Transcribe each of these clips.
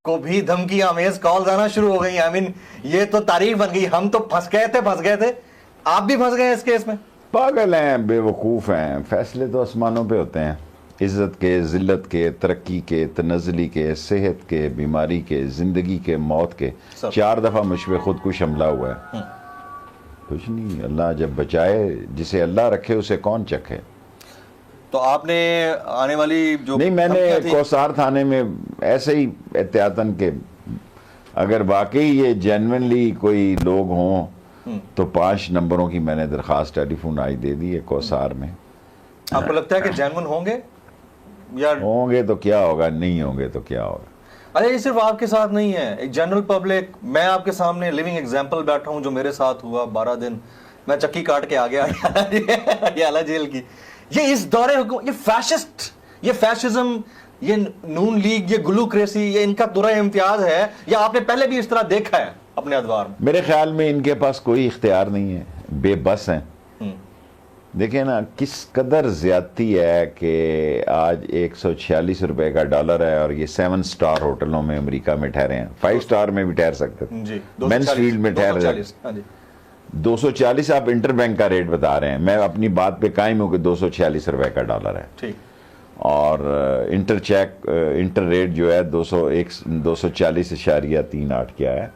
کو بھی دھمکی آمیز کالز آنا شروع ہو گئی. آئی مین یہ تو تاریخ بن گئی. ہم تو پھنس گئے تھے. آپ بھی پھنس گئے اس کیس میں. پاگل ہیں, بے وقوف ہیں. فیصلے تو آسمانوں پہ ہوتے ہیں, عزت کے, ذلت کے, ترقی کے, تنزلی کے, صحت کے, بیماری کے, زندگی کے, موت کے. 4 دفعہ مجھ پہ خودکش حملہ ہوا ہے. کچھ نہیں, اللہ جب بچائے, جسے اللہ رکھے اسے کون چکھے. تو آپ نے آنے والی جو نہیں, میں نے کوثار تھانے میں ایسے ہی احتیاطاً کہ اگر واقعی یہ جینوینلی کوئی لوگ ہوں تو 5 نمبروں کی میں نے درخواست ٹیلی فون آئی دے دی ہے کوثار میں. آپ کو لگتا ہے کہ جینون ہوں گے یا ہوں گے تو کیا ہوگا, نہیں ہوں گے تو کیا ہوگا. ارے یہ صرف آپ کے ساتھ نہیں ہے, ایک جنرل پبلک. میں آپ کے سامنے لیونگ ایگزامپل بیٹھا ہوں جو میرے ساتھ ہوا. 12 دن میں چکی کاٹ کے آ گیا اڈیالہ جیل کی. یہ اس دور حکومت, یہ فیشسٹ, یہ فیشزم, یہ نون لیگ, یہ گلوکریسی, یہ ان کا دورہ امتیاز ہے یا آپ نے پہلے بھی اس طرح دیکھا ہے اپنے ادوار میں؟ میرے خیال میں ان کے پاس کوئی اختیار نہیں ہے, بے بس ہیں. دیکھیں نا کس قدر زیادتی ہے کہ آج 146 روپے کا ڈالر ہے اور یہ 7 سٹار ہوٹلوں میں امریکہ میں ٹھہرے ہیں. 5 سٹار میں بھی ٹھہر سکتے تھے, مینس فیلڈ میں ٹھہر رہے ہیں. 240 آپ انٹر بینک کا ریٹ بتا رہے ہیں, میں اپنی بات پہ قائم ہوں کہ 246 روپے کا ڈالر ہے. اور انٹر چیک, انٹر ریٹ جو ہے 240.38 کیا ہے,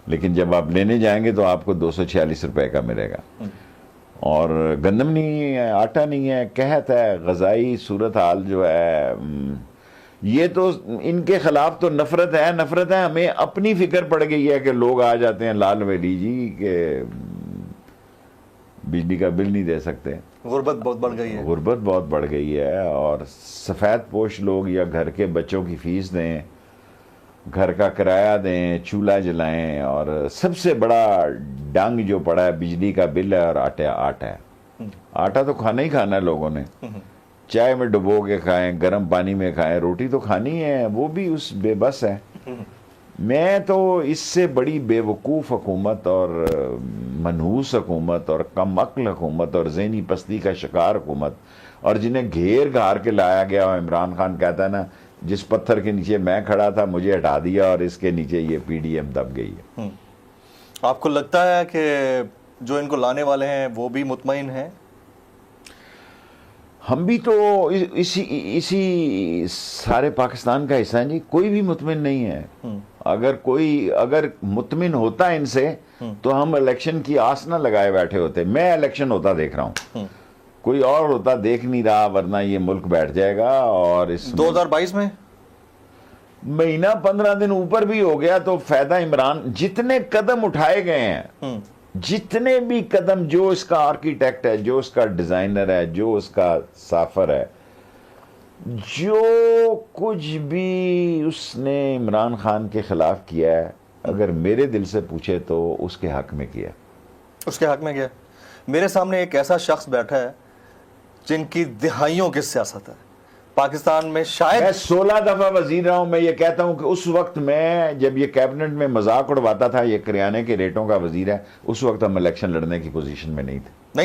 لیکن جب آپ لینے جائیں گے تو آپ کو 246 روپے کا ملے گا. اور گندم نہیں ہے, آٹا نہیں ہے, قحط ہے, غذائی صورتحال جو ہے, یہ تو ان کے خلاف تو نفرت ہے. نفرت ہے, ہمیں اپنی فکر پڑ گئی ہے کہ لوگ آ جاتے ہیں لال ویلی جی کہ بجلی کا بل نہیں دے سکتے. غربت بہت بڑھ گئی ہے. غربت بہت بڑھ گئی ہے, اور سفید پوش لوگ یا گھر کے بچوں کی فیس دیں, گھر کا کرایہ دیں, چولہا جلائیں, اور سب سے بڑا ڈنگ جو پڑا ہے بجلی کا بل ہے اور آٹا ہے. آٹا تو کھانا ہی کھانا ہے لوگوں نے, چائے میں ڈبو کے کھائیں, گرم پانی میں کھائیں, روٹی تو کھانی ہے, وہ بھی اس بے بس ہے. میں تو اس سے بڑی بے وقوف حکومت اور منحوس حکومت اور کم عقل حکومت اور ذہنی پستی کا شکار حکومت, اور جنہیں گھیر گھار کے لایا گیا. عمران خان کہتا ہے نا, جس پتھر کے نیچے میں کھڑا تھا مجھے ہٹا دیا اور اس کے نیچے یہ پی ڈی ایم دب گئی ہے. آپ کو لگتا ہے کہ جو ان کو لانے والے ہیں وہ بھی مطمئن ہیں؟ ہم بھی تو اسی سارے پاکستان کا حصہ ہیں جی, کوئی بھی مطمئن نہیں ہے. اگر مطمئن ہوتا ان سے تو ہم الیکشن کی آس نہ لگائے بیٹھے ہوتے. میں الیکشن ہوتا دیکھ رہا ہوں, کوئی اور ہوتا دیکھ نہیں رہا, ورنہ یہ ملک بیٹھ جائے گا. اور اس 2022 میں مہینہ 15 دن اوپر بھی ہو گیا تو فائدہ عمران, جتنے قدم اٹھائے گئے ہیں, جتنے بھی قدم, جو اس کا آرکیٹیکٹ ہے, جو اس کا ڈیزائنر ہے, جو اس کا سافر ہے, جو کچھ بھی اس نے عمران خان کے خلاف کیا ہے, اگر میرے دل سے پوچھے تو اس کے حق میں کیا. اس کے حق میں کیا؟ میرے سامنے ایک ایسا شخص بیٹھا ہے جن کی دہائیوں کی سیاست ہے پاکستان میں. شاید میں 16 دفعہ وزیر رہا ہوں. میں یہ کہتا ہوں کہ اس وقت میں جب یہ کیبنٹ میں مذاق اڑواتا تھا, یہ کریانے کے ریٹوں کا وزیر ہے, اس وقت ہم الیکشن لڑنے کی پوزیشن میں نہیں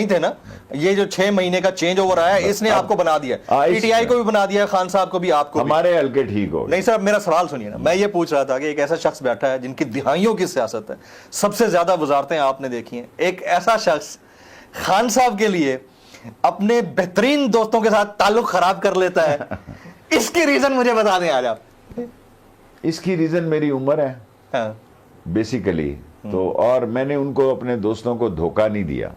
تھے نا. یہ جو 6 مہینے کا چینج اوور آیا ہے, اس نے آپ کو بنا دیا, پی ٹی آئی کو بھی بنا دیا, خان صاحب کو بھی, آپ کو بھی. ہمارے حلقے ٹھیک ہو. نہیں سر, میرا سوال سنیے نا. میں یہ پوچھ رہا تھا کہ ایک ایسا شخص بیٹھا ہے جن کی دہائیوں کی سیاست ہے, سب سے زیادہ وزارتیں آپ نے دیکھی ہیں. ایک ایسا شخص خان صاحب کے لیے اپنے بہترین دوستوں کے ساتھ تعلق خراب کر لیتا ہے. اس کی ریزن مجھے بتا دیں آج آپ. اس کی ریزن میری عمر ہے بیسیکلی تو, اور میں نے ان کو, اپنے دوستوں کو دھوکہ نہیں دیا.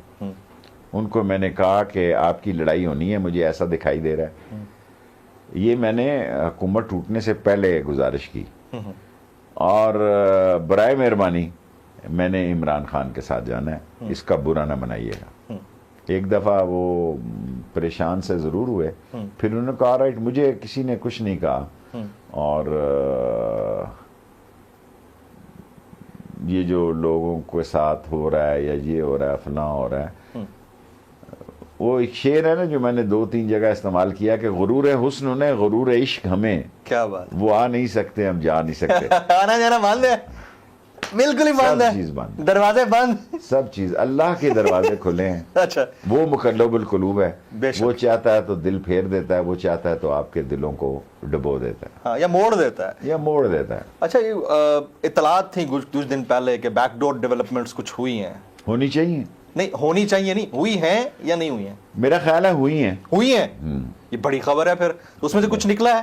ان کو میں نے کہا کہ آپ کی لڑائی ہونی ہے, مجھے ایسا دکھائی دے رہا ہے. یہ میں نے حکومت ٹوٹنے سے پہلے گزارش کی, اور برائے مہربانی میں نے عمران خان کے ساتھ جانا ہے, اس کا برا نہ منائیے گا. ایک دفعہ وہ پریشان سے ضرور ہوئے, پھر انہوں نے کہا رائٹ, مجھے کسی نے کچھ نہیں کہا, اور یہ جو لوگوں کے ساتھ ہو رہا ہے یا یہ ہو رہا ہے فلاں ہو رہا ہے, وہ ایک شعر ہے نا جو میں نے 2-3 جگہ استعمال کیا کہ غرور حسن انہیں, غرور عشق ہمیں. کیا بات, وہ آ نہیں سکتے, ہم جا نہیں سکتے. آنا جانا مان دے. بالکل ہی بند سب ہے, چیز بند, دروازے بند. سب چیز. اللہ کے دروازے کھلے ہیں. اچھا, وہ مقلب القلوب ہے, بے شک. وہ چاہتا ہے تو دل پھیر دیتا ہے, وہ چاہتا ہے تو آپ کے دلوں کو ڈبو دیتا ہے ہاں, یا موڑ دیتا ہے. یا موڑ دیتا ہے. اچھا, یہ اطلاعات تھیں کچھ دن پہلے کہ بیک ڈور ڈیولپمنٹس کچھ ہوئی ہیں. ہونی چاہیے, نہیں ہونی چاہیے, نہیں ہوئی ہیں یا نہیں ہوئی ہیں؟ میرا خیال ہے ہوئی ہیں. ہوئی ہیں. یہ بڑی خبر ہے پھر, اس میں سے کچھ نکلا ہے؟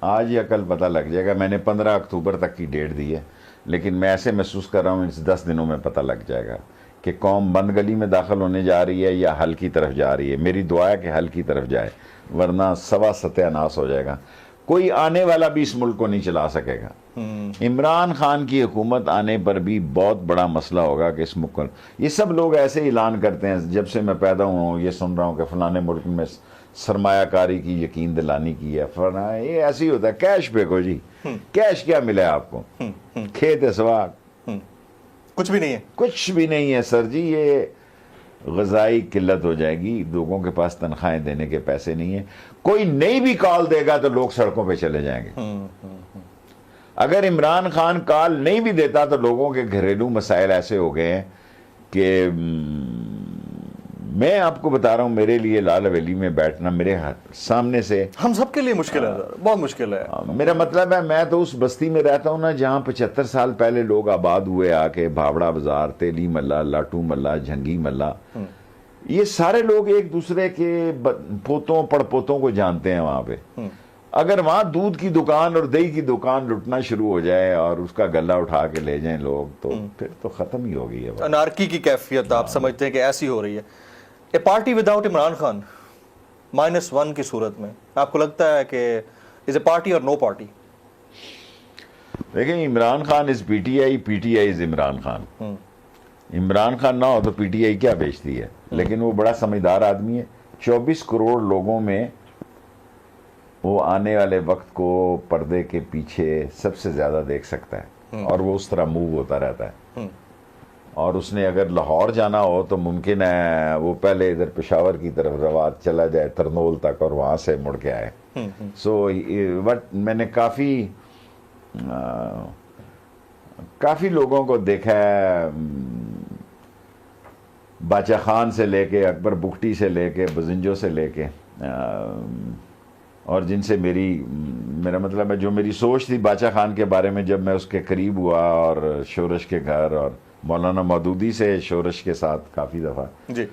آج یا کل پتہ لگ جائے گا. میں نے 15 اکتوبر تک کی ڈیٹ دی ہے, لیکن میں ایسے محسوس کر رہا ہوں اس 10 دنوں میں پتہ لگ جائے گا کہ قوم بند گلی میں داخل ہونے جا رہی ہے یا حل کی طرف جا رہی ہے. میری دعا ہے کہ حل کی طرف جائے, ورنہ سوا ستیہ ناس ہو جائے گا. کوئی آنے والا بھی اس ملک کو نہیں چلا سکے گا. عمران خان کی حکومت آنے پر بھی بہت بڑا مسئلہ ہوگا کہ اس ملک کو, یہ سب لوگ ایسے اعلان کرتے ہیں, جب سے میں پیدا ہوا ہوں یہ سن رہا ہوں کہ فلانے ملک میں سرمایہ کاری کی یقین دلانی کی ہے, فلانا. یہ ایسے ہی ہوتا ہے, کیش پھینکو جی. کیش کیا ملا ہے آپ کو؟ کھیت ہے سوا, کچھ بھی نہیں ہے. کچھ بھی نہیں ہے سر جی. یہ غذائی قلت ہو جائے گی, لوگوں کے پاس تنخواہیں دینے کے پیسے نہیں ہیں. کوئی نئی بھی کال دے گا تو لوگ سڑکوں پہ چلے جائیں گے. اگر عمران خان کال نہیں بھی دیتا تو لوگوں کے گھریلو مسائل ایسے ہو گئے ہیں کہ میں آپ کو بتا رہا ہوں, میرے لیے لال حویلی میں بیٹھنا میرے سامنے سے, ہم سب کے لیے مشکل ہے, بہت مشکل ہے. میرا مطلب ہے میں تو اس بستی میں رہتا ہوں نا جہاں 75 سال پہلے لوگ آباد ہوئے آ کے, بھاوڑا بازار, تیلی ملا, لاٹو ملا, جھنگی ملا. یہ سارے لوگ ایک دوسرے کے پوتوں پڑ پوتوں کو جانتے ہیں وہاں پہ. اگر وہاں دودھ کی دکان اور دہی کی دکان لٹنا شروع ہو جائے اور اس کا گلہ اٹھا کے لے جائیں لوگ, تو پھر تو ختم ہی ہوگی. انارکی کی کیفیت آپ سمجھتے ہیں کہ ایسی ہو رہی ہے. A party without Imran Khan -1 کی صورت میں آپ کو لگتا ہے کہ از اے پارٹی اور نو پارٹی؟ دیکھیں, Imran Khan is P T I, P T I is Imran Khan. Imran Khan نہ ہو تو پی ٹی آئی کیا بیچتی ہے؟ لیکن وہ بڑا سمجھدار آدمی ہے. 24 کروڑ لوگوں میں وہ آنے والے وقت کو پردے کے پیچھے سب سے زیادہ دیکھ سکتا ہے, اور وہ اس طرح موو ہوتا رہتا ہے. اور اس نے اگر لاہور جانا ہو تو ممکن ہے وہ پہلے ادھر پشاور کی طرف رواد چلا جائے, ترنول تک, اور وہاں سے مڑ کے آئے. سو میں نے کافی لوگوں کو دیکھا ہے, باچا خان سے لے کے, اکبر بگٹی سے لے کے, بزنجو سے لے کے, اور جن سے میرا مطلب ہے جو میری سوچ تھی باچا خان کے بارے میں جب میں اس کے قریب ہوا, اور شورش کے گھر اور مولانا مودودی سے شورش کے ساتھ کافی دفعہ. جی,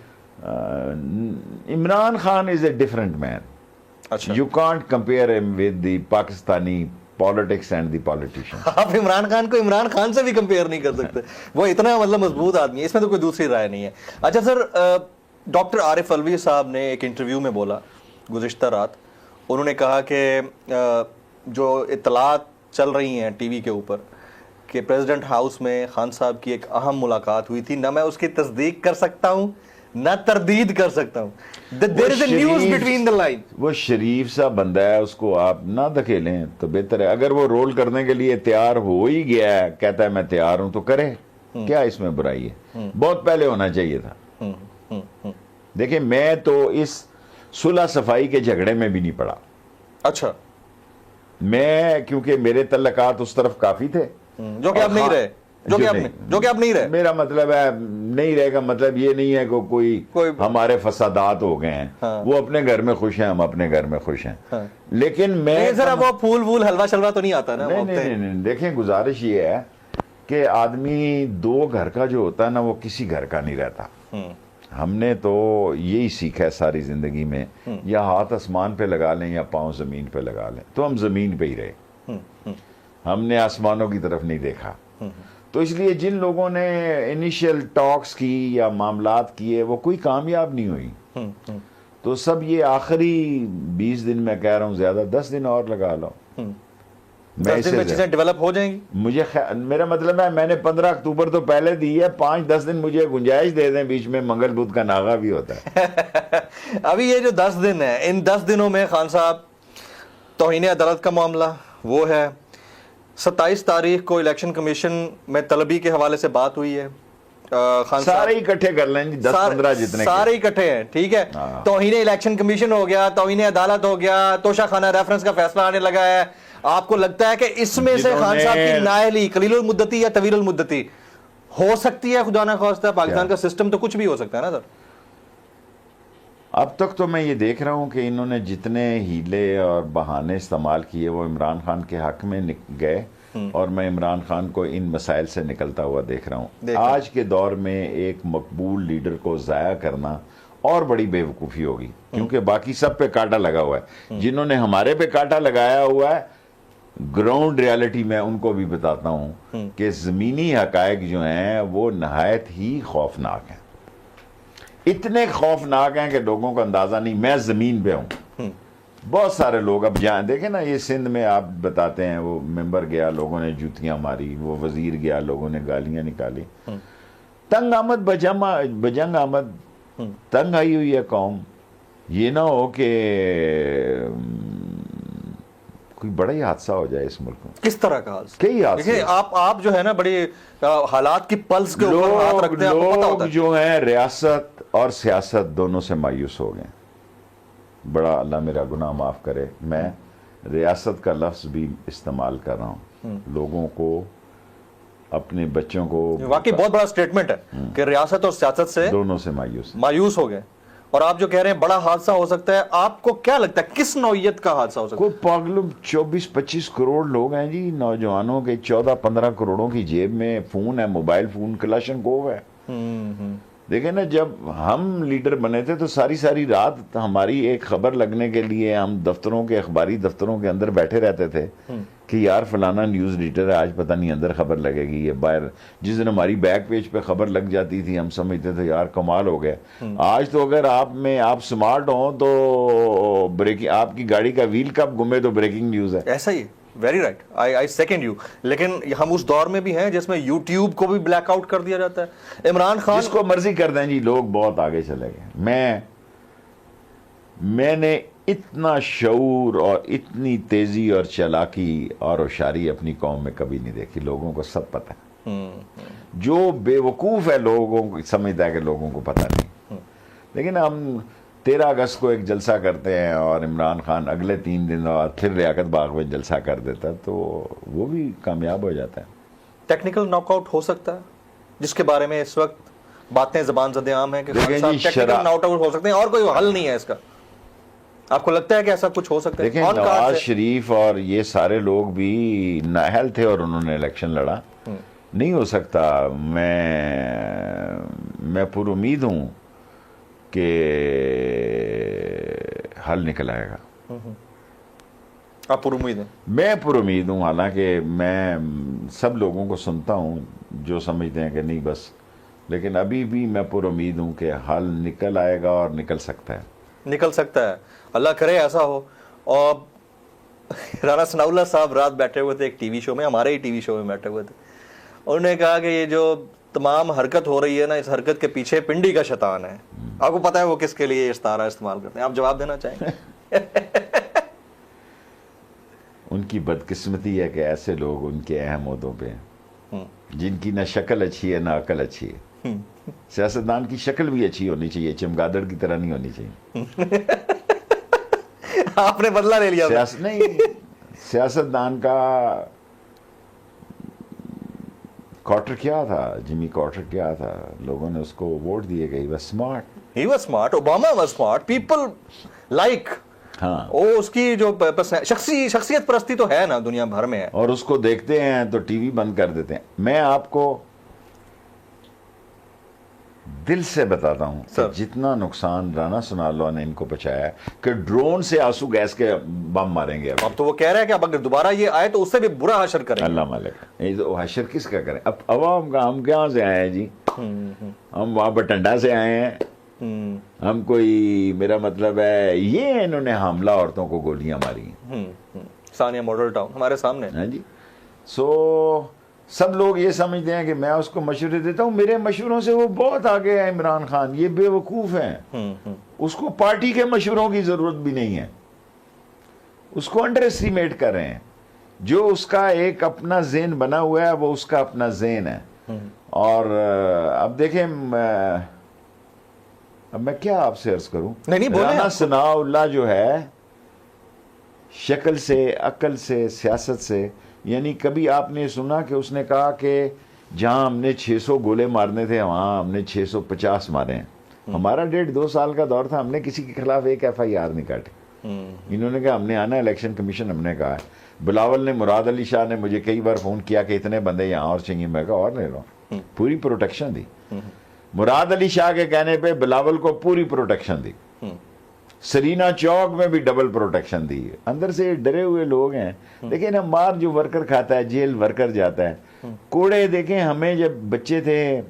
عمران خان از اے ڈفرنٹ مین. اچھا, you can't compare him with the Pakistani politics and the politician. آپ عمران خان کو عمران خان سے بھی کمپیئر نہیں کر سکتے, وہ اتنا مطلب مضبوط آدمی ہے, اس میں تو کوئی دوسری رائے نہیں ہے. اچھا سر, ڈاکٹر عارف الوی صاحب نے ایک انٹرویو میں بولا گزشتہ رات, انہوں نے کہا کہ جو اطلاعات چل رہی ہیں ٹی وی کے اوپر کہ پریزیڈنٹ ہاؤس میں خان صاحب کی ایک اہم ملاقات ہوئی تھی, نہ میں اس کی تصدیق کر سکتا ہوں نہ تردید کر سکتا ہوں. There is a news between the line. وہ شریف سا بندہ ہے, اس کو آپ نہ دھکیلیں تو بہتر ہے. اگر وہ رول کرنے کے لیے تیار ہو ہی گیا ہے, کہتا ہے میں تیار ہوں, تو کرے, کیا اس میں برائی ہے؟ بہت پہلے ہونا چاہیے تھا. دیکھیں, میں تو اس صلح صفائی کے جھگڑے میں بھی نہیں پڑا. اچھا, میں کیونکہ میرے تعلقات اس طرف کافی تھے, جو کہ آپ نہیں رہے, جو کہ آپ نہیں رہے. میرا مطلب ہے نہیں رہے گا, مطلب یہ نہیں ہے کہ کوئی ہمارے فسادات ہو گئے ہیں. وہ اپنے گھر میں خوش ہیں, ہم اپنے گھر میں خوش ہیں. لیکن میں ذرا وہ پھول وول حلوہ شلوہ تو نہیں آتا نا. نہیں, دیکھیں گزارش یہ ہے کہ آدمی دو گھر کا جو ہوتا ہے نا, وہ کسی گھر کا نہیں رہتا. ہم نے تو یہی سیکھا ہے ساری زندگی میں, یا ہاتھ آسمان پہ لگا لیں یا پاؤں زمین پہ لگا لیں, تو ہم زمین پہ ہی رہے. ہم نے آسمانوں کی طرف نہیں دیکھا. تو اس لیے جن لوگوں نے انیشیل ٹاکس کی یا معاملات کیے وہ کوئی کامیاب نہیں ہوئی. تو سب یہ آخری 20 دن میں کہہ رہا ہوں, زیادہ 10 دن اور لگا لو, 10 دن میں چیزیں ڈیولپ ہو جائیں گی. مجھے میرا مطلب ہے میں نے 15 اکتوبر تو پہلے دی ہے, 5-10 دن مجھے گنجائش دے دیں, بیچ میں منگل بدھ کا ناغا بھی ہوتا ہے. ابھی یہ جو 10 دن ہے, ان 10 دنوں میں خان صاحب توہین عدالت کا معاملہ وہ ہے, 27 تاریخ کو الیکشن کمیشن میں طلبی کے حوالے سے بات ہوئی ہے. خان سارے اکٹھے کر لیں جی, 10-15 جتنے سارے اکٹھے ہیں, ٹھیک ہے. توہین الیکشن کمیشن ہو گیا, توہین عدالت ہو گیا, توشہ خانہ ریفرنس کا فیصلہ آنے لگا ہے, آپ کو لگتا ہے کہ اس میں سے خان صاحب کی نااہلی قلیل المدتی یا طویل المدتی ہو سکتی ہے؟ خدا نہ خواستہ پاکستان کا سسٹم تو کچھ بھی ہو سکتا ہے نا سر. اب تک تو میں یہ دیکھ رہا ہوں کہ انہوں نے جتنے ہیلے اور بہانے استعمال کیے وہ عمران خان کے حق میں گئے، اور میں عمران خان کو ان مسائل سے نکلتا ہوا دیکھ رہا ہوں. آج کے دور میں ایک مقبول لیڈر کو ضائع کرنا اور بڑی بے وقوفی ہوگی، کیونکہ باقی سب پہ کانٹا لگا ہوا ہے. جنہوں نے ہمارے پہ کانٹا لگایا ہوا ہے، گراؤنڈ ریالٹی میں ان کو بھی بتاتا ہوں کہ زمینی حقائق جو ہیں وہ نہایت ہی خوفناک ہیں. اتنے خوفناک ہیں کہ لوگوں کو اندازہ نہیں. میں زمین پہ ہوں، بہت سارے لوگ اب جہاں دیکھیں نا، یہ سندھ میں آپ بتاتے ہیں وہ ممبر گیا لوگوں نے جوتیاں ماری، وہ وزیر گیا لوگوں نے گالیاں نکالی. تنگ آمد بجنگ آمد، تنگ آئی ہوئی ہے قوم. یہ نہ ہو کہ کوئی بڑا ہی حادثہ ہو جائے اس ملک میں. کس طرح کا حادثہ؟ کئی حادثے. آپ جو ہے نا بڑی حالات کی پلس کے اوپر ہاتھ رکھتے ہیں. لوگ جو ہیں ریاست اور سیاست دونوں سے مایوس ہو گئے. بڑا اللہ میرا گناہ معاف کرے، میں ریاست کا لفظ بھی استعمال کر رہا ہوں. لوگوں کو، اپنے بچوں کو، واقعی بہت بڑا سٹیٹمنٹ ہے کہ ریاست اور سیاست سے دونوں سے مایوس ہو گئے. اور آپ جو کہہ رہے ہیں بڑا حادثہ ہو سکتا ہے، آپ کو کیا لگتا ہے کس نوعیت کا حادثہ ہو سکتا ہے؟ کوئی پاگل 24-25 کروڑ لوگ ہیں جی، نوجوانوں کے 14-15 کروڑوں کی جیب میں فون ہے، موبائل فون کلاشن کوف ہے. دیکھیں نا، جب ہم لیڈر بنے تھے تو ساری رات ہماری ایک خبر لگنے کے لیے ہم دفتروں کے، اخباری دفتروں کے اندر بیٹھے رہتے تھے کہ یار فلانا نیوز ایڈیٹر ہے، آج پتہ نہیں اندر خبر لگے گی یا باہر. جس دن ہماری بیک پیج پہ خبر لگ جاتی تھی ہم سمجھتے تھے یار کمال ہو گیا. آج تو اگر آپ سمارٹ ہوں تو آپ کی گاڑی کا ویل کب گمے تو بریکنگ نیوز ہے. ایسا ہی very right, I second you. لیکن ہم اس دور میں بھی ہیں جس میں یوٹیوب کو بھی بلیک آؤٹ کر دیا جاتا ہے. عمران خان جس کو مرضی کر دیں جی، لوگ بہت آگے چلے گئے. میں نے اتنا شعور اور اتنی تیزی اور چالاکی اور ہوشیاری اپنی قوم میں کبھی نہیں دیکھی. لوگوں کو سب پتہ ہے. جو بے وقوف ہے لوگوں کو سمجھتا ہے کہ لوگوں کو پتہ نہیں. لیکن ہم 13 اگست کو ایک جلسہ کرتے ہیں اور عمران خان اگلے 3 دن اور پھر لیاقت باغ میں جلسہ کر دیتا تو وہ بھی کامیاب ہو جاتا ہے. ٹیکنیکل ناک آؤٹ ہو سکتا ہے، جس کے بارے میں اس وقت باتیں زبان زد عام ہیں کہ ٹیکنیکل ناک آؤٹ ہو سکتے ہیں اور کوئی حل نہیں ہے اس کا. آپ کو لگتا ہے کہ ایسا کچھ ہو سکتا ہے؟ دیکھیں نواز شریف اور یہ سارے لوگ بھی نااہل تھے اور انہوں نے الیکشن لڑا. نہیں ہو سکتا. میں پر امید ہوں کہ حل نکل آئے گا. آپ پر امید ہیں؟ میں پر امید ہوں، حالانکہ میں سب لوگوں کو سنتا ہوں جو سمجھتے ہیں کہ نہیں بس، لیکن ابھی بھی میں پر امید ہوں کہ حل نکل آئے گا اور نکل سکتا ہے. نکل سکتا ہے، اللہ کرے ایسا ہو. اور رانا ثناء اللہ صاحب رات بیٹھے ہوئے تھے ایک ٹی وی شو میں، ہمارے ہی ٹی وی شو میں بیٹھے ہوئے تھے. انہوں نے کہا کہ یہ جو تمام حرکت ہو رہی ہے نا، اس حرکت کے پیچھے پنڈی کا شیطان ہے. آپ کو پتا ہے وہ کس کے لیے استعارہ استعمال کرتے ہیں؟ آپ جواب دینا چاہیں گے؟ ان کی بدقسمتی ہے کہ ایسے لوگ ان کے اہم عہدوں پہ ہیں جن کی نہ شکل اچھی ہے نہ عقل اچھی ہے. سیاستدان کی شکل بھی اچھی ہونی چاہیے، چمگادڑ کی طرح نہیں ہونی چاہیے. آپ نے بدلہ لے لیا. نہیں، سیاستدان کا کارٹر کیا تھا، جمی کارٹر کیا تھا، لوگوں نے اس کو ووٹ دیے گئے. He was smart. Obama was smart. People like. ہاں، اس کی جو شخصیت پرستی تو ہے نا دنیا بھر میں ہے. اور اس کو دیکھتے ہیں تو ٹی وی بند کر دیتے ہیں. میں آپ کو دل سے بتاتا ہوں کہ جتنا نقصان رانا ثناء اللہ نے ان کو پہنچایا ہے کہ ڈرون سے آنسو گیس کے بم ماریں گے. اب تو وہ کہہ رہے ہیں کہ اب اگر دوبارہ یہ آئے تو اس سے بھی برا حشر کریں گے. اللہ مالک، حشر کس کا کریں؟ اب عوام کا. ہم کہاں سے آئے ہیں جی؟ ہم وہاں بٹنڈا سے آئے ہیں. ہم کوئی، میرا مطلب ہے یہ انہوں نے حاملہ عورتوں کو گولیاں ماری ہیں. ثانیہ ماڈل ٹاؤن ہمارے سامنے. ہاں جی. سب لوگ یہ سمجھتے ہیں کہ میں اس کو مشورے دیتا ہوں. میرے مشوروں سے وہ بہت آگے ہے. عمران خان یہ بے وقوف ہیں. اس کو پارٹی کے مشوروں کی ضرورت بھی نہیں ہے. اس کو انڈر اسٹیمیٹ کر رہے ہیں. جو اس کا ایک اپنا ذہن بنا ہوا ہے وہ اس کا اپنا ذہن ہے. اور اب دیکھیں، اب میں کیا آپ سے عرض کروں. نہیں بولیں. رانا ثناء اللہ جو ہے شکل سے، عقل سے، سیاست سے. یعنی کبھی آپ نے سنا کہ اس نے کہا کہ جہاں ہم نے 600 گولے مارنے تھے وہاں ہم نے 650 مارے ہیں. ہمارا 1.5-2 سال کا دور تھا, ہم نے کسی کے خلاف ایک FIR نہیں کاٹی. انہوں نے کہا ہم نے آنا الیکشن کمیشن, ہم نے کہا ہے. بلاول نے, مراد علی شاہ نے مجھے کئی بار فون کیا کہ اتنے بندے یہاں اور چاہیے, میں کہا اور لے لو, پوری پروٹیکشن دی. مراد علی شاہ کے کہنے پہ بلاول کو پوری پروٹیکشن دی, سرینا چوک میں بھی ڈبل پروٹیکشن دی. اندر سے ڈرے ہوئے لوگ ہیں. لیکن ہم مار جو ورکر کھاتا ہے, جیل ورکر جاتا ہے. کوڑے دیکھیں, ہمیں جب بچے تھے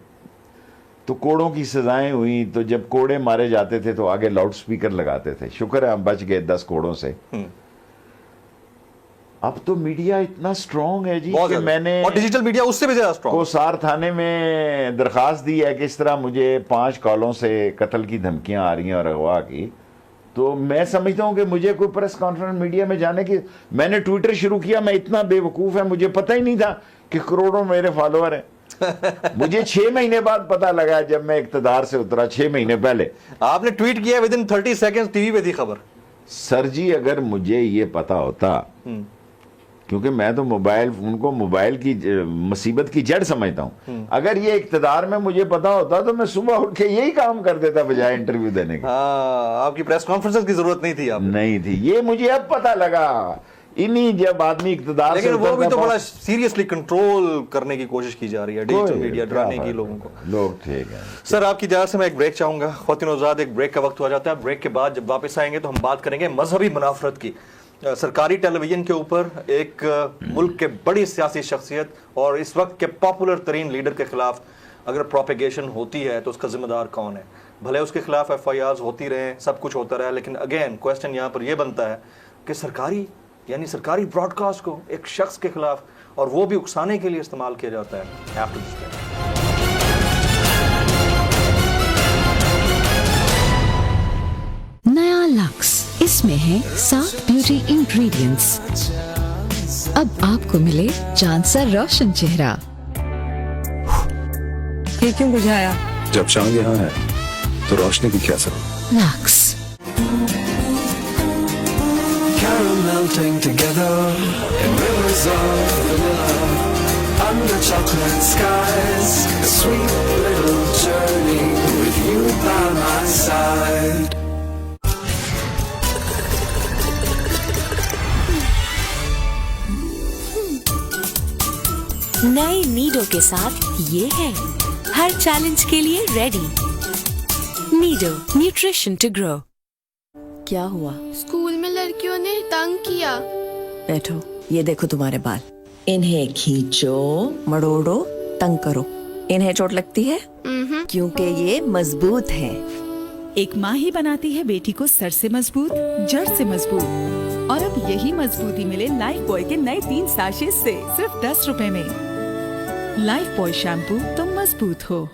تو کوڑوں کی سزائیں ہوئی, تو جب کوڑے مارے جاتے تھے تو آگے لاؤڈ سپیکر لگاتے تھے. شکر ہے ہم بچ گئے 10 کوڑوں سے. اب تو میڈیا اتنا سٹرونگ ہے جی کہ میں نے, اور ڈیجیٹل میڈیا اس سے بھی زیادہ سٹرونگ, کوسار تھانے میں درخواست دی ہے کہ اس طرح مجھے 5 کالوں سے قتل کی دھمکیاں آ رہی ہیں اور اغوا کی. تو میں سمجھتا ہوں کہ مجھے کوئی پریس کانفرنس میڈیا میں جانے کی, میں نے ٹویٹر شروع کیا, میں اتنا بے وقوف ہے, مجھے پتہ ہی نہیں تھا کہ کروڑوں میرے فالوور ہیں. مجھے 6 مہینے بعد پتہ لگا جب میں اقتدار سے اترا, 6 مہینے پہلے. آپ نے ٹویٹ کیا ودن 30 سیکنڈ ٹی وی پہ تھی خبر. سر جی اگر مجھے یہ پتا ہوتا, کیونکہ میں تو موبائل فون کو موبائل کی مصیبت کی جڑ سمجھتا ہوں, اگر یہ اقتدار میں مجھے پتا ہوتا تو میں صبح اٹھ کے یہی کام کر دیتا بجائے انٹرویو دینے کے. آپ کی پریس کانفرنس کی ضرورت نہیں تھی. آپ نہیں تھی, یہ مجھے اب پتا لگا. انہی جب آدمی اقتدار سے, لیکن وہ بھی تو بڑا سیریسلی کنٹرول کرنے کی کوشش کی جا رہی ہے ڈیجیٹل میڈیا, ڈرانے کی لوگوں کو. لوگ ٹھیک ہے. سر آپ کی اجازت سے میں ایک بریک چاہوں گا. خواتین و حضرات, ایک بریک کا وقت ہو جاتا ہے. بریک کے بعد جب واپس آئیں گے تو ہم بات کریں گے مذہبی منافرت کی. سرکاری ٹیلی ویژن کے اوپر ایک ملک کے بڑی سیاسی شخصیت اور اس وقت کے پاپولر ترین لیڈر کے خلاف اگر پروپیگیشن ہوتی ہے تو اس کا ذمہ دار کون ہے؟ بھلے اس کے خلاف FIRs ہوتی رہیں, سب کچھ ہوتا رہا, لیکن اگین کویسچن یہاں پر یہ بنتا ہے کہ سرکاری براڈ کاسٹ کو ایک شخص کے خلاف, اور وہ بھی اکسانے کے لیے استعمال کیا جاتا ہے. نیا لکس, اس میں ہے 7 بیوٹی انگریڈینٹس. اب آپ کو ملے چاند سا روشن چہرہ. یہ کیوں بجھایا؟ جب چاند یہاں ہے تو روشنی کی کیا ضرورت؟ Looks. Melting together in rivers of vanilla under chocolate skies, a sweet little journey with you by my side. نئے نیڈو کے ساتھ یہ ہے ہر چیلنج کے لیے ready. Nido, nutrition to grow. کیا ہوا؟ اسکول میں لڑکیوں نے تنگ کیا. بیٹھو, یہ دیکھو تمہارے بال, انہیں کھینچو, مڑوڑو, تنگ کرو. انہیں چوٹ لگتی ہے کیونکہ یہ مضبوط ہے. ایک ماں ہی بناتی ہے بیٹی کو سر سے مضبوط, جڑ سے مضبوط. اور اب یہی مضبوطی ملے لائف بوائے کے نئے 3 ساشے سے صرف 10 روپے میں. لائف بوائے شیمپو, تم مضبوط ہو.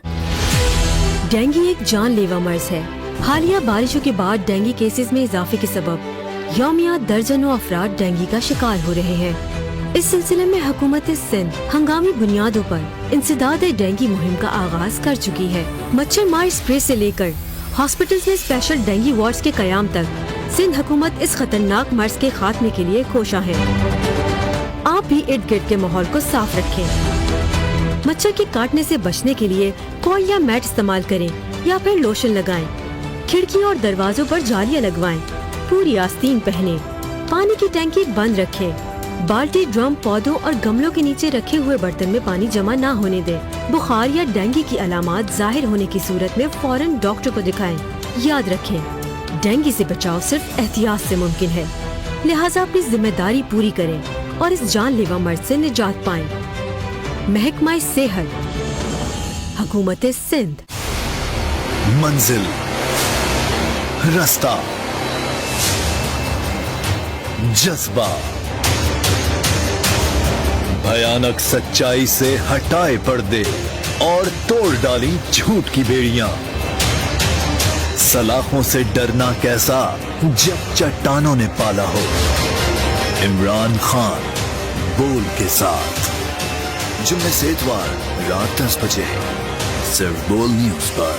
ڈینگی ایک جان لیوا مرض ہے. حالیہ بارشوں کے بعد ڈینگی کیسز میں اضافے کے سبب یومیہ درجنوں افراد ڈینگی کا شکار ہو رہے ہیں. اس سلسلے میں حکومت سندھ ہنگامی بنیادوں پر انسداد ڈینگی مہم کا آغاز کر چکی ہے. مچھر مار اسپرے سے لے کر ہاسپٹلز میں اسپیشل ڈینگی وارڈز کے قیام تک سندھ حکومت اس خطرناک مرض کے خاتمے کے لیے کوشاں ہے. آپ بھی ارد گرد کے ماحول کو صاف رکھیں. مچھر کے کاٹنے سے بچنے کے لیے کوئل یا میٹ استعمال کریں یا پھر لوشن لگائیں. کھڑکیوں اور دروازوں پر جالیاں لگوائیں. پوری آستین پہنیں. پانی کی ٹینکی بند رکھیں. بالٹی, ڈرم, پودوں اور گملوں کے نیچے رکھے ہوئے برتن میں پانی جمع نہ ہونے دیں. بخار یا ڈینگی کی علامات ظاہر ہونے کی صورت میں فوراً ڈاکٹر کو دکھائیں. یاد رکھیں, ڈینگی سے بچاؤ صرف احتیاط سے ممکن ہے, لہٰذا اپنی ذمہ داری پوری کریں اور اس جان لیوا مرض سے نجات پائیں. محکمہ صحت, حکومت سندھ. منزل, رستہ, جذبہ, بھیانک سچائی سے ہٹائے پردے اور توڑ ڈالی جھوٹ کی بیڑیاں. سلاخوں سے ڈرنا کیسا جب چٹانوں نے پالا ہو. عمران خان بول کے ساتھ, جمعے سے اتوار رات 10 بجے صرف بول نیوز پر.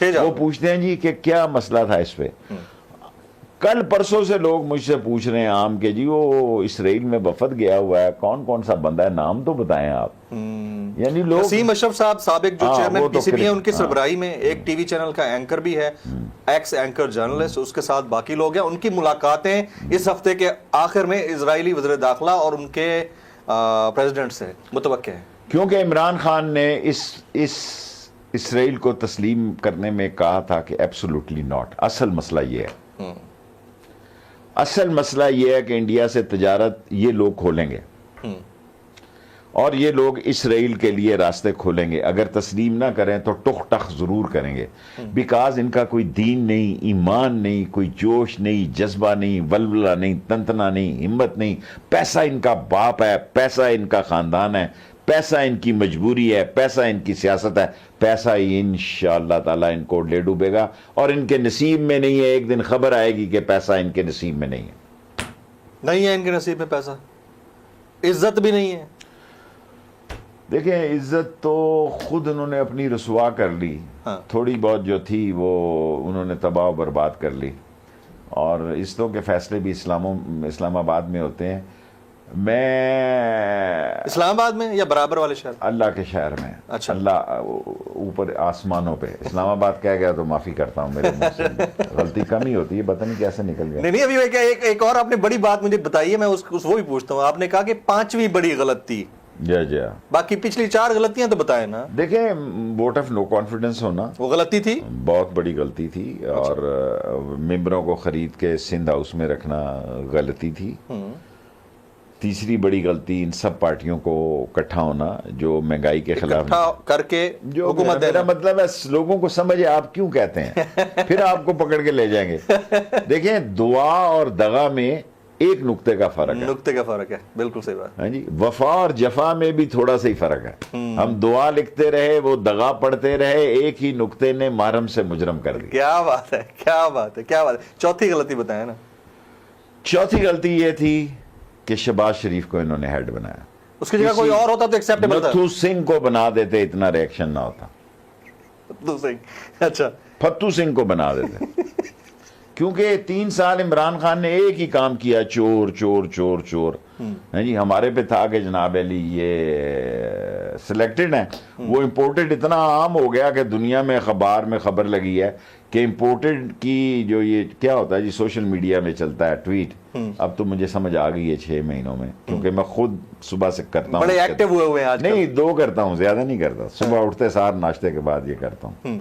وہ پوچھتے ہیں جی کہ کیا مسئلہ تھا اس پہ. کل پرسوں سے لوگ مجھ سے پوچھ رہے ہیں عام کہ جی وہ اسرائیل میں وفد گیا ہوا ہے, کون کون سا بندہ ہے, نام تو بتائیں آپ. یعنی لوگ نسیم اشرف صاحب سابق جو چیئرمین پی سی بی ہیں, ان کی سربراہی میں ایک ٹی وی چینل کا اینکر بھی ہے, ایکس اینکر جرنلسٹ, اس کے ساتھ باقی لوگ ہیں. ان کی ملاقاتیں اس ہفتے کے آخر میں اسرائیلی وزیر داخلہ اور ان کے پریزیڈنٹ سے متوقع ہے, کیونکہ عمران خان نے اس اسرائیل کو تسلیم کرنے میں کہا تھا کہ ایبسولوٹلی ناٹ. اصل مسئلہ یہ ہے, اصل مسئلہ یہ ہے کہ انڈیا سے تجارت یہ لوگ کھولیں گے اور یہ لوگ اسرائیل کے لیے راستے کھولیں گے. اگر تسلیم نہ کریں تو ٹخ ٹخ ضرور کریں گے, بیکاز ان کا کوئی دین نہیں, ایمان نہیں, کوئی جوش نہیں, جذبہ نہیں, ولولہ نہیں, تنتنا نہیں, ہمت نہیں. پیسہ ان کا باپ ہے, پیسہ ان کا خاندان ہے, پیسہ ان کی مجبوری ہے, پیسہ ان کی سیاست ہے. پیسہ ہی انشاءاللہ تعالیٰ ان کو لے ڈوبے گا, اور ان کے نصیب میں نہیں ہے. ایک دن خبر آئے گی کہ پیسہ ان کے نصیب میں نہیں ہے. نہیں ہے ان کے نصیب میں پیسہ, عزت بھی نہیں ہے. دیکھیں عزت تو خود انہوں نے اپنی رسوا کر لی, تھوڑی بہت جو تھی وہ انہوں نے تباہ و برباد کر لی, اور اسلام کے فیصلے بھی اسلام آباد میں ہوتے ہیں. میں اسلام آباد میں یا برابر والے شہر؟ اللہ کے شہر میں. اچھا. اللہ اوپر آسمانوں پہ. اسلام آباد کہہ گیا تو معافی کرتا ہوں, میرے منہ سے غلطی کم ہی ہوتی ہے, پتہ نہیں کیسے نکل گیا. نہیں ابھی ایک اور آپ نے بڑی بات مجھے بتائی ہے, میں وہ بھی پوچھتا ہوں. آپ نے کہا کہ 5ویں بڑی غلطی, جی باقی پچھلی 4 غلطیاں تو بتائیں نا. دیکھیں ووٹ آف نو کانفیڈنس ہونا وہ غلطی تھی, بہت بڑی غلطی تھی, اور ممبروں کو خرید کے سندھ ہاؤس میں رکھنا غلطی تھی. تیسری بڑی غلطی ان سب پارٹیوں کو اکٹھا ہونا جو مہنگائی کے خلاف کر کے جو حکومت. میرا مطلب ہے لوگوں کو سمجھے آپ کیوں کہتے ہیں, پھر آپ کو پکڑ کے لے جائیں گے. دیکھیں دعا اور دغا میں ایک نقطے کا فرق ہے, بالکل صحیح بات. ہاں جی, وفا اور جفا میں بھی تھوڑا سا ہی فرق ہے. ہم دعا لکھتے رہے, وہ دغا پڑھتے رہے, ایک ہی نقطے نے محرم سے مجرم کر دیا. کیا بات ہے, کیا بات ہے, کیا بات ہے. چوتھی غلطی بتائیں نا. چوتھی غلطی یہ تھی کہ شہباز شریف کو انہوں نے ہیڈ بنایا. اس کی جگہ کوئی اور ہوتا تو ایکسیپٹیبل تھا. فتو سنگھ کو بنا دیتے, اتنا ریئیکشن نہ ہوتا. اچھا, فتو سنگھ کو بنا دیتے, کیونکہ 3 سال عمران خان نے ایک ہی کام کیا, چور چور چور چور. جی ہمارے پہ تھا کہ جناب علی یہ سلیکٹڈ ہیں, وہ امپورٹڈ اتنا عام ہو گیا کہ دنیا میں اخبار میں خبر لگی ہے کہ امپورٹڈ کی جو یہ کیا ہوتا ہے جی سوشل میڈیا میں چلتا ہے ٹویٹ, اب تو مجھے سمجھ آ گئی ہے 6 مہینوں میں, کیونکہ میں خود صبح سے کرتا ہوں. بڑے ایکٹیو ہوئے ہیں آج. نہیں 2 کرتا ہوں, زیادہ نہیں کرتا. صبح اٹھتے سار ناشتے کے بعد یہ کرتا ہوں.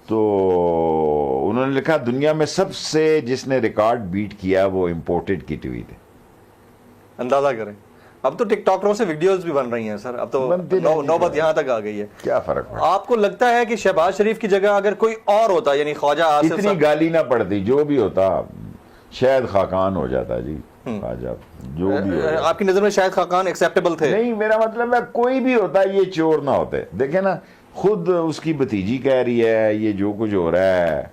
تو انہوں نے لکھا دنیا میں سب سے جس نے ریکارڈ بیٹ کیا وہ امپورٹڈ کی ٹویٹ ہے. اندازہ کریں, اب تو ٹک ٹاکروں سے ویڈیوز بھی بن رہی ہیں سر, اب تو نوبت یہاں تک آ گئی ہے. کیا فرق ہے؟ آپ کو لگتا ہے کہ شہباز شریف کی جگہ اگر کوئی اور ہوتا, یعنی خواجہ آصف صاحب, اتنی گالی نہ پڑتی, جو بھی ہوتا شاید خاقان ہو جاتا جی. خواجہ جو بھی ہوتا, آپ کی نظر میں شاید خاقان ایکسیپٹیبل تھے؟ نہیں, میرا مطلب ہے کوئی بھی ہوتا یہ چور نہ ہوتے. دیکھیں نا, خود اس کی بھتیجی کہہ رہی ہے یہ جو کچھ ہو رہا ہے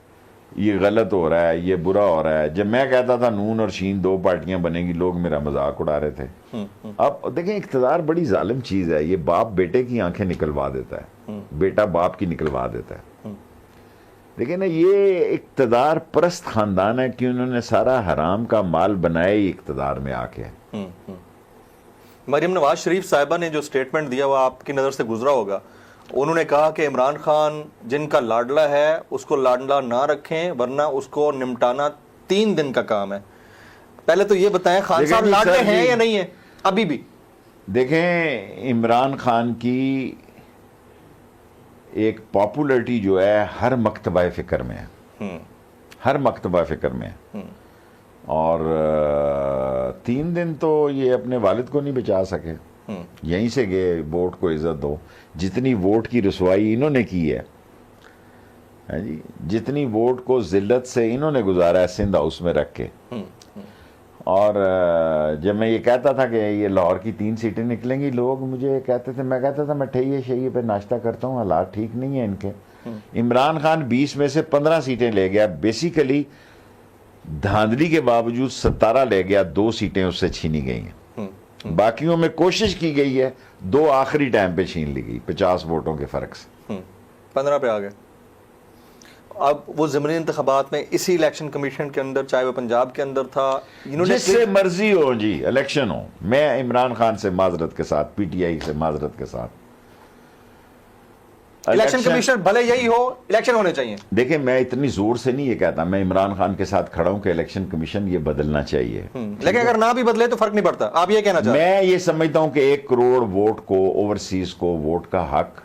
یہ غلط ہو رہا ہے, یہ برا ہو رہا ہے. جب میں کہتا تھا نون اور شین 2 پارٹیاں بنے گی, لوگ میرا مذاق اڑا رہے تھے. اب دیکھیں اقتدار بڑی ظالم چیز ہے, یہ باپ بیٹے کی آنکھیں نکلوا دیتا ہے, بیٹا باپ کی نکلوا دیتا ہے. لیکن یہ اقتدار پرست خاندان ہے کہ انہوں نے سارا حرام کا مال بنایا ہی اقتدار میں آ کے. مریم نواز شریف صاحبہ نے جو سٹیٹمنٹ دیا وہ آپ کی نظر سے گزرا ہوگا. انہوں نے کہا کہ عمران خان جن کا لاڈلا ہے اس کو لاڈلا نہ رکھیں, ورنہ اس کو نمٹانا 3 دن کا کام ہے. پہلے تو یہ بتائیں خان صاحب لاڈلے ہیں یا نہیں ہیں ابھی بھی؟ دیکھیں عمران خان کی ایک پاپولرٹی جو ہے ہر مکتبہ فکر میں ہے, ہر مکتبہ فکر میں ہے. اور 3 دن تو یہ اپنے والد کو نہیں بچا سکے, یہیں سے گئے ووٹ کو عزت دو. جتنی ووٹ کی رسوائی انہوں نے کی ہے جی, جتنی ووٹ کو ذلت سے انہوں نے گزارا ہے سندھ ہاؤس میں رکھ کے. اور جب میں یہ کہتا تھا کہ یہ لاہور کی 3 سیٹیں نکلیں گی, لوگ مجھے کہتے تھے, میں کہتا تھا میں ٹھیے شہیے پہ ناشتہ کرتا ہوں, حالات ٹھیک نہیں ہیں ان کے. عمران خان 20 میں سے 15 سیٹیں لے گیا, بیسیکلی دھاندلی کے باوجود 17 لے گیا, 2 سیٹیں اس سے چھینی گئی ہیں. باقیوں میں کوشش کی گئی ہے, 2 آخری ٹائم پہ چھین لی گئی 50 ووٹوں کے فرق سے. 15 پہ آ گئے. اب وہ ضمنی انتخابات میں اسی الیکشن کمیشن کے اندر, چاہے وہ پنجاب کے اندر تھا, جس سے مرضی ہو جی الیکشن ہو, میں عمران خان سے معذرت کے ساتھ, پی ٹی آئی سے معذرت کے ساتھ, الیکشن کمیشنر بھلے یہی ہو, الیکشن ہونے چاہیے. دیکھیں میں اتنی زور سے نہیں یہ کہتا, میں عمران خان کے ساتھ کھڑا ہوں کہ الیکشن کمیشن یہ بدلنا چاہیے, لیکن اگر نہ بھی بدلے تو فرق نہیں پڑتا, آپ یہ کہنا چاہتے ہیں؟ میں یہ سمجھتا ہوں کہ 1 کروڑ ووٹ کو, اوورسیز کو ووٹ کا حق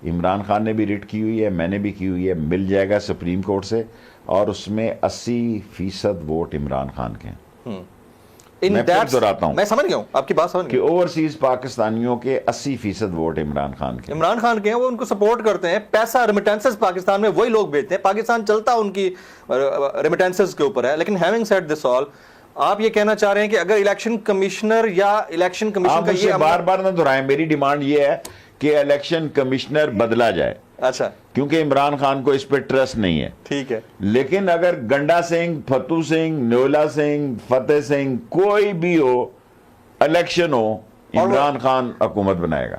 عمران خان نے بھی ریٹ کی ہوئی ہے, میں نے بھی کی ہوئی ہے, مل جائے گا سپریم کورٹ سے, اور اس میں 80% ووٹ عمران خان کے ہیں. میں پھر دہراتا ہوں, میں سمجھ گیا ہوں آپ کی بات, سمجھ کہ اوورسیز پاکستانیوں کے 80% ووٹ عمران خان کے. عمران خان کے ہیں, وہ ان کو سپورٹ کرتے ہیں, پیسہ ریمیٹنسز پاکستان میں وہی لوگ بھیجتے ہیں, پاکستان چلتا ان کی ریمیٹنسز کے اوپر ہے. لیکن ہیونگ سیڈ دس آل, آپ یہ کہنا چاہ رہے ہیں کہ اگر الیکشن کمشنر یا الیکشن کمیشن کا یہ بار بار نہ دہرائیں, میری ڈیمانڈ یہ ہے کہ الیکشن کمشنر بدلا جائے. اچھا, کیونکہ عمران خان کو اس پہ ٹرسٹ نہیں ہے. ٹھیک ہے, لیکن اگر گنڈا سنگھ, فتو سنگھ, نیولا سنگھ, فتح سنگھ, کوئی بھی ہو, الیکشن ہو, عمران خان حکومت بنائے گا,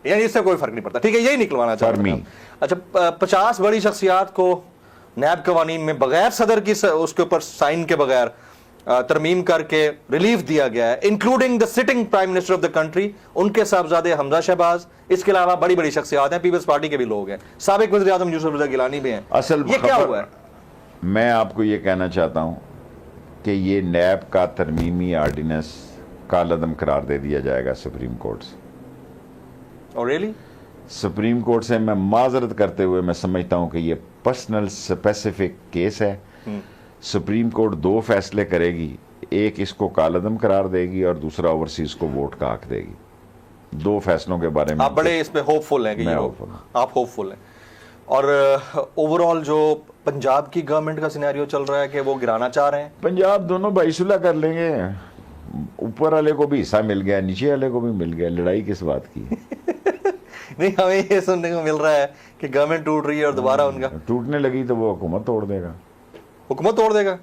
یعنی اس سے کوئی فرق نہیں پڑتا. ٹھیک ہے, یہی نکلوانا چاہتا ہوں. اچھا, 50 بڑی شخصیات کو نیب قوانین میں بغیر صدر کی اس کے اوپر سائن کے بغیر ترمیم کر کے ریلیف دیا گیا ہے, including the sitting prime minister of the country, ان کے صاحبزادے حمزہ شہباز, اس کے علاوہ بڑی بڑی شخصیات ہیں, پیپلز پارٹی کے بھی لوگ ہیں, سابق وزیر اعظم یوسف رضا گیلانی بھی ہیں. اصل یہ کیا ہوا ہے؟ میں آپ کو یہ کہنا چاہتا ہوں کہ یہ نیب کا ترمیمی آرڈیننس کالعدم قرار دے دیا جائے گا سپریم کورٹ سے. اور ریلی سپریم کورٹ سے میں معذرت کرتے ہوئے میں سمجھتا ہوں کہ یہ پرسنل سپیسیفک کیس ہے. سپریم کورٹ 2 فیصلے کرے گی, ایک اس کو کالعدم قرار دے گی اور دوسرا اوورسیز کو ووٹ کا حق دے گی. 2 فیصلوں کے بارے میں آپ بڑے اس پہ ہوپ فل ہیں کہ آپ ہوپ فل ہیں. اور اوور آل جو پنجاب کی گورنمنٹ کا سینیریو چل رہا ہے کہ وہ گرانا چاہ رہے ہیں, پنجاب دونوں بھائی صلح کر لیں گے, اوپر والے کو بھی حصہ مل گیا, نیچے والے کو بھی مل گیا, لڑائی کس بات کی؟ نہیں, ہمیں یہ سننے کو مل رہا ہے کہ گورنمنٹ ٹوٹ رہی ہے اور دوبارہ ان کا ٹوٹنے لگی تو وہ حکومت توڑ دے گا. حکومت توڑ دے گا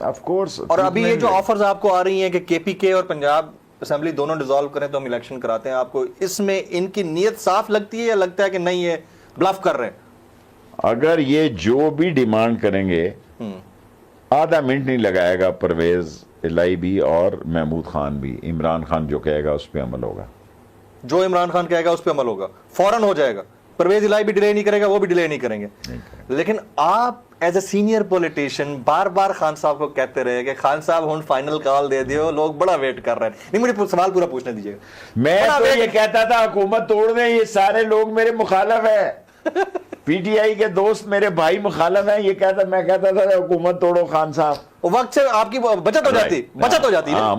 آف کورس. اور ابھی یہ جو آفرز آپ کو آ رہی ہیں کہ کے پی کے اور پنجاب اسمبلی دونوں ڈیزالو کریں تو ہم الیکشن کراتے ہیں, آپ کو اس میں ان کی نیت صاف لگتی ہے یا لگتا ہے کہ نہیں یہ بلف کر رہے ہیں؟ اگر یہ جو بھی ڈیمانڈ کریں گے, آدھا منٹ نہیں لگائے گا پرویز الہی بھی اور محمود خان بھی, عمران خان جو کہے گا اس پہ عمل ہوگا. جو عمران خان کہے گا اس پہ عمل ہوگا, فوراً ہو جائے گا. پرویز الہی بھی ڈیلے نہیں کرے گا, وہ بھی ڈیلے نہیں کریں گے. لیکن آپ ایز اے سینئر پولیٹیشین بار بار خان صاحب کو کہتے رہے کہ خان صاحب ہوں فائنل کال دے دیو, لوگ بڑا ویٹ کر رہے ہیں. نہیں, مجھے سوال پورا پوچھنے دیجیے گا. میں تو یہ کہتا تھا حکومت توڑ دیں, یہ سارے لوگ میرے مخالف ہیں, پی ٹی آئی کے دوست میرے بھائی مخالف ہیں, یہ کہتا میں کہتا تھا حکومت توڑو خان صاحب, وقت سے آپ کی بچت ہو جاتی. ہاں,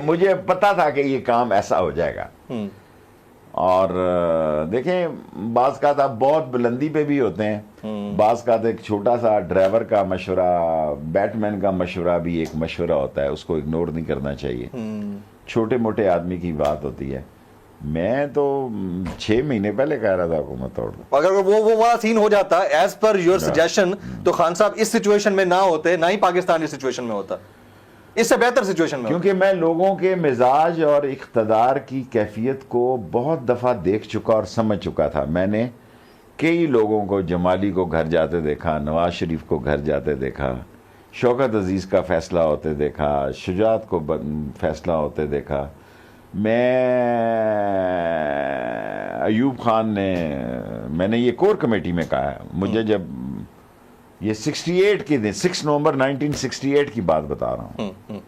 مجھے پتا تھا کہ یہ کام ایسا ہو جائے گا. اور دیکھیں بعض کا بہت بلندی پہ بھی ہوتے ہیں, بعض کا ایک چھوٹا سا ڈرائیور کا مشورہ, بیٹ مین کا مشورہ بھی ایک مشورہ ہوتا ہے, اس کو اگنور نہیں کرنا چاہیے. چھوٹے موٹے آدمی کی بات ہوتی ہے. میں تو 6 مہینے پہلے کہہ رہا تھا حکومت توڑ دو. اگر وہ سین ہو جاتا ایز پر یور سجیشن تو خان صاحب اس سچویشن میں نہ ہوتے, نہ ہی پاکستان اس سچویشن میں ہوتا, اس سے بہتر سچویشن میں. کیونکہ میں لوگوں کے مزاج اور اقتدار کی کیفیت کو بہت دفعہ دیکھ چکا اور سمجھ چکا تھا. میں نے کئی لوگوں کو, جمالی کو گھر جاتے دیکھا, نواز شریف کو گھر جاتے دیکھا, شوکت عزیز کا فیصلہ ہوتے دیکھا, شجاعت کو فیصلہ ہوتے دیکھا. میں ایوب خان میں نے یہ کور کمیٹی میں کہا ہے, مجھے جب یہ 68 کے دن 6 نومبر 1968 کی بات بتا رہا ہوں,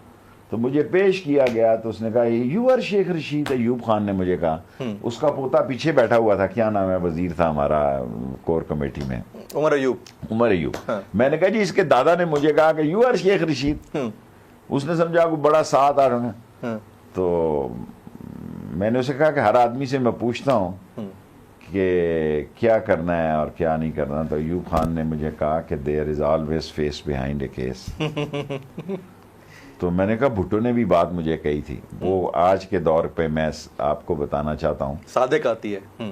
تو مجھے پیش کیا گیا تو اس نے کہا یو آر شیخ رشید. ایوب خان نے مجھے کہا, اس کا پوتا پیچھے بیٹھا ہوا تھا, کیا نام ہے, وزیر تھا ہمارا کور کمیٹی میں, عمر ایوب. میں نے کہا جی اس کے دادا نے مجھے کہا کہ یو آر شیخ رشید. اس نے سمجھا کہ بڑا ساتھ آ رہا ہے. تو میں نے اسے کہا کہ ہر آدمی سے میں پوچھتا ہوں کہ کیا کرنا ہے اور کیا نہیں کرنا. تو ایوب خان نے مجھے کہا کہ there is always face behind a case. تو میں نے کہا بھٹو نے بھی بات مجھے کہی تھی, وہ آج کے دور پہ میں آپ کو بتانا چاہتا ہوں, صادق آتی ہے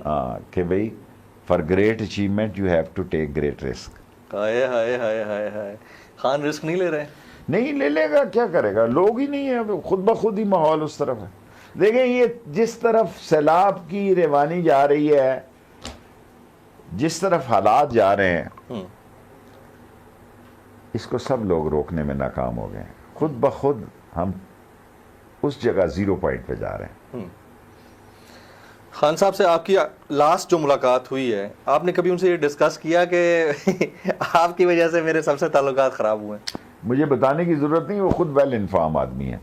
کہ بھئی for great achievement you have to take great risk. Hi hi hi hi hi, Khan risk نہیں لے رہے. نہیں لے لے گا, کیا کرے گا, لوگ ہی نہیں ہے, خود بخود ہی ماحول اس طرف ہے. دیکھیں یہ جس طرف سیلاب کی روانی جا رہی ہے, جس طرف حالات جا رہے ہیں, اس کو سب لوگ روکنے میں ناکام ہو گئے ہیں. خود بخود ہم اس جگہ 0 پوائنٹ پہ جا رہے ہیں. خان صاحب سے آپ کی لاسٹ جو ملاقات ہوئی ہے, آپ نے کبھی ان سے یہ ڈسکس کیا کہ آپ کی وجہ سے میرے سب سے تعلقات خراب ہوئے ہیں؟ مجھے بتانے کی ضرورت نہیں, وہ خود ویل انفارم آدمی ہے,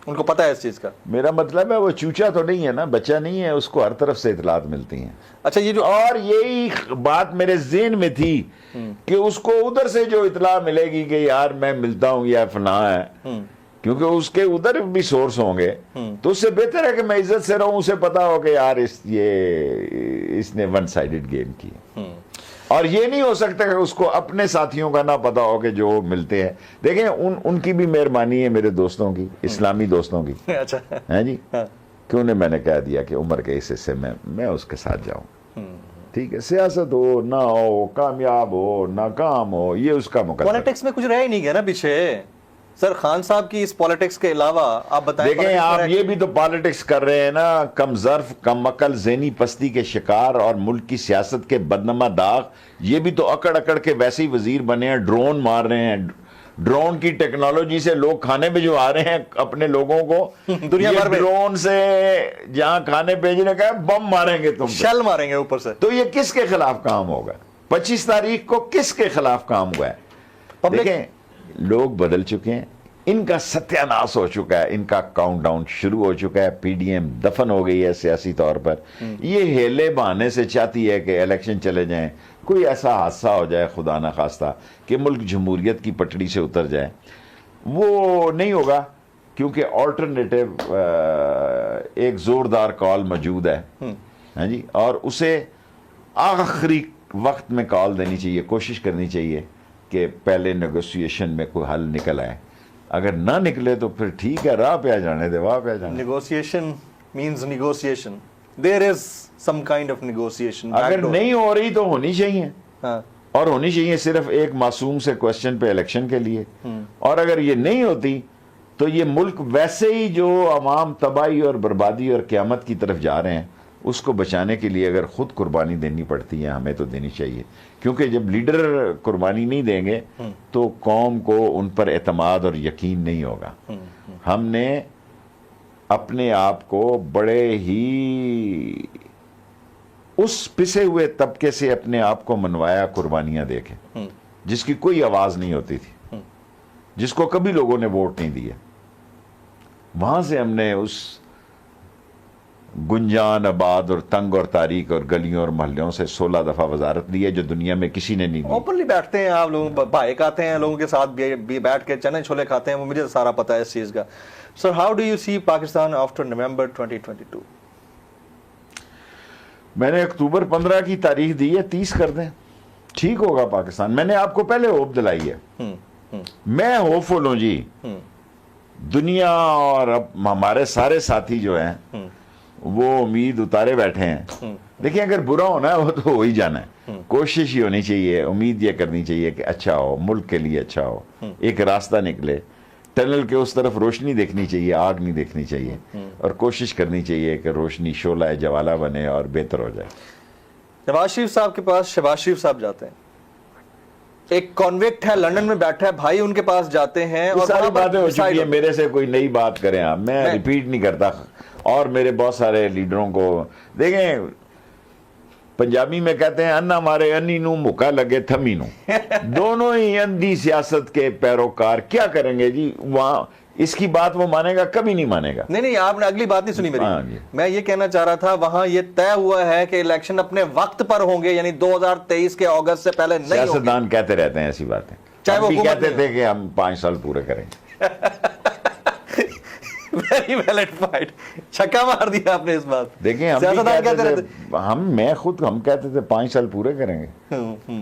ان کو پتہ ہے اس چیز کا. میرا مطلب ہے وہ چوچا تو نہیں ہے نا, بچہ نہیں ہے, اس کو ہر طرف سے اطلاعات ملتی ہیں. اچھا یہ جو اور یہی بات میرے ذہن میں تھی کہ اس کو ادھر سے جو اطلاع ملے گی کہ یار میں ملتا ہوں یا فلاں ہے, کیونکہ اس کے ادھر بھی سورس ہوں گے, تو اس سے بہتر ہے کہ میں عزت سے رہوں, اسے پتا ہو کہ یار اس نے ون سائیڈڈ گیم کی. اور یہ نہیں ہو سکتا کہ اس کو اپنے ساتھیوں کا نہ پتا ہو کہ جو ملتے ہیں. دیکھیں ان کی بھی مہربانی ہے, میرے دوستوں کی, اسلامی دوستوں کی, اچھا ہے جی, کہ انہیں میں نے کہہ دیا کہ عمر کے اس حصے میں اس کے ساتھ جاؤں. ٹھیک ہے, سیاست ہو نہ ہو, کامیاب ہو ناکام ہو, یہ اس کا مقدر. پالیٹکس میں کچھ رہ ہی نہیں گیا نا پیچھے. سر خان صاحب کی اس پالیٹکس کے علاوہ آپ بتائیں. دیکھیں آپ یہ بھی تو پالیٹکس کر رہے ہیں نا, کم ظرف, کم عقل, ذہنی پستی کے شکار اور ملک کی سیاست کے بدنما داغ, یہ بھی تو اکڑ اکڑ کے ویسے ہی وزیر بنے ہیں, ڈرون مار رہے ہیں, ڈرون کی ٹیکنالوجی سے لوگ کھانے بھجوا رہے ہیں اپنے لوگوں کو دنیا بھر میں. ڈرون سے جہاں کھانے بھیجنے کا بم ماریں گے, تم شل ماریں گے اوپر سے. تو یہ کس کے خلاف کام ہوگا؟ 25 تاریخ کو کس کے خلاف کام ہوا ہے؟ دیکھیں لوگ بدل چکے ہیں, ان کا ستیہ ناش ہو چکا ہے, ان کا کاؤنٹ ڈاؤن شروع ہو چکا ہے, پی ڈی ایم دفن ہو گئی ہے سیاسی طور پر. یہ ہیلے بہانے سے چاہتی ہے کہ الیکشن چلے جائیں, کوئی ایسا حادثہ ہو جائے خدا نہ خواستہ کہ ملک جمہوریت کی پٹڑی سے اتر جائے. وہ نہیں ہوگا, کیونکہ آلٹرنیٹو ایک زوردار کال موجود ہے, ہاں جی, اور اسے آخری وقت میں کال دینی چاہیے, کوشش کرنی چاہیے کہ پہلے نیگوسیشن میں کوئی حل نکل آئے. اگر نہ نکلے تو پھر ٹھیک ہے, راہ پہ آ جانے دے, واہ پہ آ جانے. Negotiation means negotiation, there is some kind of negotiation. اگر نہیں ہو رہی تو ہونی چاہیے, اور ہونی چاہیے صرف ایک معصوم سے کوشچن پہ الیکشن کے لیے. اور اگر یہ نہیں ہوتی تو یہ ملک ویسے ہی جو عوام تباہی اور بربادی اور قیامت کی طرف جا رہے ہیں, اس کو بچانے کے لیے اگر خود قربانی دینی پڑتی ہے, ہمیں تو دینی چاہیے. کیونکہ جب لیڈر قربانی نہیں دیں گے تو قوم کو ان پر اعتماد اور یقین نہیں ہوگا. ہم نے اپنے آپ کو بڑے ہی اس پسے ہوئے طبقے سے اپنے آپ کو منوایا قربانیاں دے کے, جس کی کوئی آواز نہیں ہوتی تھی, جس کو کبھی لوگوں نے ووٹ نہیں دیا. وہاں سے ہم نے اس گنجان آباد اور تنگ اور تاریک اور گلیوں اور محلوں سے 16 دفعہ وزارت لی ہے, جو دنیا میں کسی نے نہیں دی. اوپنلی بیٹھتے ہیں آپ لوگ, بھائی آتے ہیں لوگوں کے ساتھ بیٹھ کے چنے چھولے کھاتے ہیں, وہ مجھے سارا پتا ہے اس چیز کا. Sir how do you see Pakistan after November 2022؟ میں نے اکتوبر 15 کی تاریخ دی ہے, 30 کر دیں, ٹھیک ہوگا پاکستان. میں نے آپ کو پہلے ہوپ دلائی ہے, میں ہوپ فل ہوں جی. دنیا اور اب ہمارے سارے ساتھی جو ہیں وہ امید اتارے بیٹھے ہیں. دیکھیں اگر برا ہونا ہے وہ تو ہو ہی جانا ہے, کوشش ہی ہونی چاہیے, امید یہ کرنی چاہیے کہ اچھا ہو, ملک کے لیے اچھا ہو, ایک راستہ نکلے, ٹنل کے اس طرف روشنی دیکھنی چاہیے, آگ نہیں دیکھنی چاہیے, اور کوشش کرنی چاہیے کہ روشنی شعلہ جوالہ بنے اور بہتر ہو جائے. نواز شریف صاحب کے پاس شہباز شریف صاحب جاتے ہیں, ایک کانویکٹ ہے لنڈن میں بیٹھا ہے, بھائی ان کے پاس جاتے ہیں, اور ساری باتیں ہو چکی ہیں, میرے سے کوئی نئی بات کریں آپ, میں ریپیٹ نہیں کرتا. اور میرے بہت سارے لیڈروں کو دیکھیں, پنجابی میں کہتے ہیں انا مارے انی نو مکا لگے تھمی نو. دونوں ہی اندھی سیاست کے پیروکار کیا کریں گے جی وہاں, اس کی بات وہ مانے گا, کبھی نہیں مانے گا. نہیں آپ نے اگلی بات نہیں سنی میری. میں یہ کہنا چاہ رہا تھا, وہاں یہ طے ہوا ہے کہ الیکشن اپنے وقت پر ہوں گے, یعنی 2023 کے اگست سے پہلے نہیں ہوں گے. سیاستدان کہتے رہتے ہیں ایسی باتیں, چاہے وہ کہتے تھے کہ ہم 5 سال پورے کریں گے. ویری ویل ایڈفائڈ, چھکا مار دیا آپ نے اس بات. دیکھیں ہم کہتے تھے 5 سال پورے کریں گے,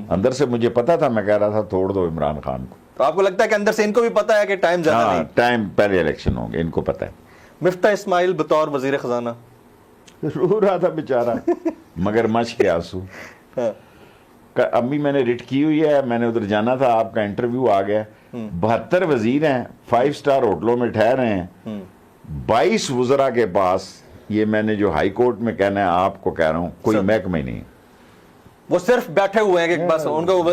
اندر سے مجھے پتا تھا, میں کہہ رہا تھا توڑ دو عمران خان کو. تو آپ کو لگتا ہے کہ اندر سے ان کو بھی پتا ہے کہ ٹائم زیادہ نہیں, ٹائم پہلے الیکشن ہوں گے, ان کو پتا ہے. مفتاح اسماعیل بطور وزیر خزانہ رو رہا تھا بیچارہ, مگر مچ کے آنسو. ابھی میں نے ریٹ کی ہوئی ہے, میں نے ادھر جانا تھا, آپ کا انٹرویو آ گیا. 72 وزیر ہیں, 5 سٹار ہوٹلوں میں ٹھہر رہے ہیں, 22 وزراء کے پاس. یہ میں نے جو ہائی کورٹ میں کہنا ہے آپ کو کہہ رہا ہوں, کوئی محکمہ ہی نہیں. وہ صرف بیٹھے ہوئے ہیں کہ بس ان کو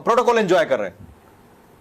پروٹوکول انجوائے کر رہے ہیں.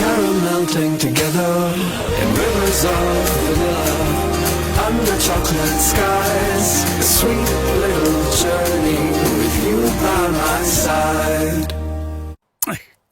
Carol melting together in rivers of vanilla under chocolate skies. A sweet little journey with you by my side.